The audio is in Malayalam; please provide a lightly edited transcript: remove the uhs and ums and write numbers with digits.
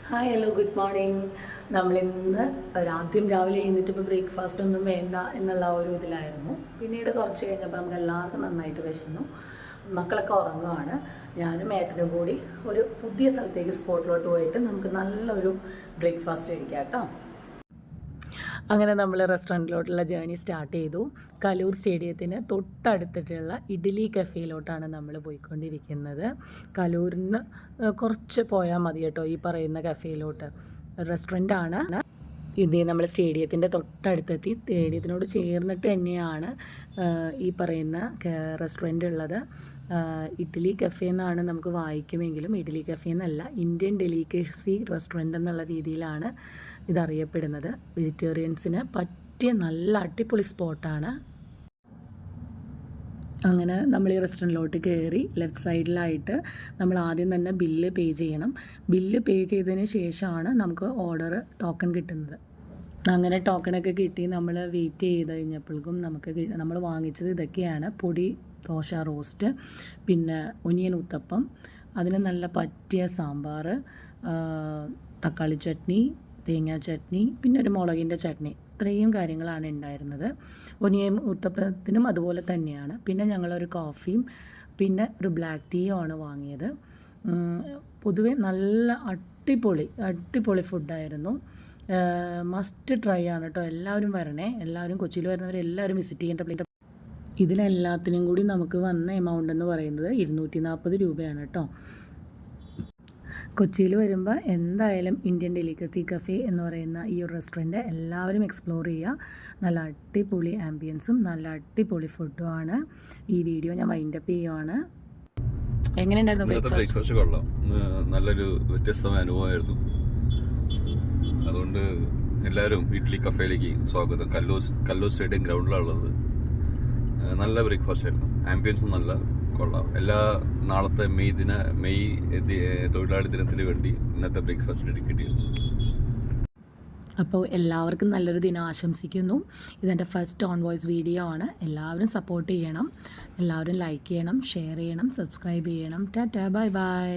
Hi hello good morning. നമ്മളിന്ന് ആദ്യം രാവിലെ എഴുന്നേറ്റപ്പോൾ ബ്രേക്ക്ഫാസ്റ്റ് ഒന്നും വേണ്ട എന്നുള്ള ഒരു ഇതിലായിരുന്നു. പിന്നീട് കുറച്ച് കഴിഞ്ഞപ്പോൾ നമുക്ക് എല്ലാവർക്കും നന്നായിട്ട് വിശന്നു. മക്കളൊക്കെ ഉറങ്ങുകയാണ്. ഞാനും ഏട്ടനും കൂടി ഒരു പുതിയ സ്ഥലത്തേക്ക് സ്പോട്ടിലോട്ട് പോയിട്ട് നമുക്ക് നല്ലൊരു ബ്രേക്ക്ഫാസ്റ്റ് കഴിക്കാം കേട്ടോ. അങ്ങനെ നമ്മൾ റെസ്റ്റോറൻറ്റിലോട്ടുള്ള ജേർണി സ്റ്റാർട്ട് ചെയ്തു. കലൂർ സ്റ്റേഡിയത്തിന് തൊട്ടടുത്തിട്ടുള്ള ഇഡ്ഡലി കഫേയിലോട്ടാണ് നമ്മൾ പോയിക്കൊണ്ടിരിക്കുന്നത്. കലൂരിന് കുറച്ച് പോയാൽ മതി കേട്ടോ ഈ പറയുന്ന കഫേയിലോട്ട്. റെസ്റ്റോറൻ്റാണ് ഇത്. നമ്മൾ സ്റ്റേഡിയത്തിൻ്റെ തൊട്ടടുത്തെത്തി. സ്റ്റേഡിയത്തിനോട് ചേർന്നിട്ട് തന്നെയാണ് ഈ പറയുന്ന റെസ്റ്റോറൻ്റ് ഉള്ളത്. ഇഡ്ഡലി കഫേ എന്നാണ് നമുക്ക് വായിക്കുമെങ്കിലും ഇഡ്ഡലി കഫേ എന്നല്ല, ഇന്ത്യൻ ഡെലിക്കേസി റെസ്റ്റോറൻ്റ് എന്നുള്ള രീതിയിലാണ് ഇതറിയപ്പെടുന്നത്. വെജിറ്റേറിയൻസിന് പറ്റിയ നല്ല അടിപൊളി സ്പോട്ടാണ്. അങ്ങനെ നമ്മൾ ഈ റെസ്റ്റോറൻറ്റിലോട്ട് കയറി. ലെഫ്റ്റ് സൈഡിലായിട്ട് നമ്മൾ ആദ്യം തന്നെ ബില്ല് പേ ചെയ്യണം. ബില്ല് പേ ചെയ്തതിന് ശേഷമാണ് നമുക്ക് ഓർഡർ ടോക്കൺ കിട്ടുന്നത്. അങ്ങനെ ടോക്കണൊക്കെ കിട്ടി നമ്മൾ വെയിറ്റ് ചെയ്ത് കഴിഞ്ഞപ്പോഴേക്കും നമ്മൾ വാങ്ങിച്ചത് ഇതൊക്കെയാണ്: പൊടി ദോശ റോസ്റ്റ്, പിന്നെ ഒനിയൻ ഉത്തപ്പം, അതിന് നല്ല പറ്റിയ സാമ്പാർ, തക്കാളി ചട്നി, തേങ്ങാ ചട്നി, പിന്നെ ഒരു മുളകിൻ്റെ ചട്നി. ഇത്രയും കാര്യങ്ങളാണ് ഉണ്ടായിരുന്നത്. ഒനിയൻ ഉത്തപ്പത്തിനും അതുപോലെ തന്നെയാണ്. പിന്നെ ഞങ്ങളൊരു കോഫിയും പിന്നെ ഒരു ബ്ലാക്ക് ടീയും ആണ് വാങ്ങിയത്. പൊതുവെ നല്ല അടിപൊളി ഫുഡായിരുന്നു. മസ്റ്റ് ട്രൈ ആണ് കേട്ടോ. എല്ലാവരും വരണേ. എല്ലാവരും കൊച്ചിയിൽ വരുന്നവരെല്ലാവരും വിസിറ്റ് ചെയ്യേണ്ട പ്ലേറ്റ്. ഇതിനെല്ലാത്തിനും കൂടി നമുക്ക് വന്ന എമൗണ്ട് എന്ന് പറയുന്നത് 240 രൂപയാണ് കേട്ടോ. കൊച്ചിയിൽ വരുമ്പോൾ എന്തായാലും ഇന്ത്യൻ ഡെലിക്കസി കഫേ എന്ന് പറയുന്ന ഈ ഒരു റെസ്റ്റോറൻറ്റ് എല്ലാവരും എക്സ്പ്ലോർ ചെയ്യുക. നല്ല അടിപൊളി ആംബിയൻസും നല്ല അടിപൊളി ഫുഡുമാണ്. ഈ വീഡിയോ ഞാൻ വൈൻഡപ്പ് ചെയ്യുവാണ്. എങ്ങനെയുണ്ടായിരുന്നു ബ്രേക്ക്ഫാസ്റ്റ്? കൊള്ളാം, നല്ലൊരു വ്യത്യസ്തമായ അനുഭവമായിരുന്നു. അതുകൊണ്ട് എല്ലാവരും ഇഡ്ഡലി കഫേയിലേക്ക് സ്വാഗതം. കല്ലൂർ സ്റ്റേഡിയം ഗ്രൗണ്ടിലുള്ളത്. നല്ല ബ്രേക്ക്ഫാസ്റ്റ് ആയിരുന്നു. ആംബിയൻസും നല്ല കൊള്ളാം. നാളത്തെ മെയ് തൊഴിലാളി ദിനത്തിന് വേണ്ടി ഇന്നത്തെ ബ്രേക്ക്ഫാസ്റ്റ് ഡെഡിക്കേറ്റ് ചെയ്തു. അപ്പോൾ എല്ലാവർക്കും നല്ലൊരു ദിനം ആശംസിക്കുന്നു. ഇതെൻ്റെ ഫസ്റ്റ് ഓൺ വോയിസ് വീഡിയോ ആണ്. എല്ലാവരും സപ്പോർട്ട് ചെയ്യണം. എല്ലാവരും ലൈക്ക് ചെയ്യണം, ഷെയർ ചെയ്യണം, സബ്സ്ക്രൈബ് ചെയ്യണം. Tata, bye bye.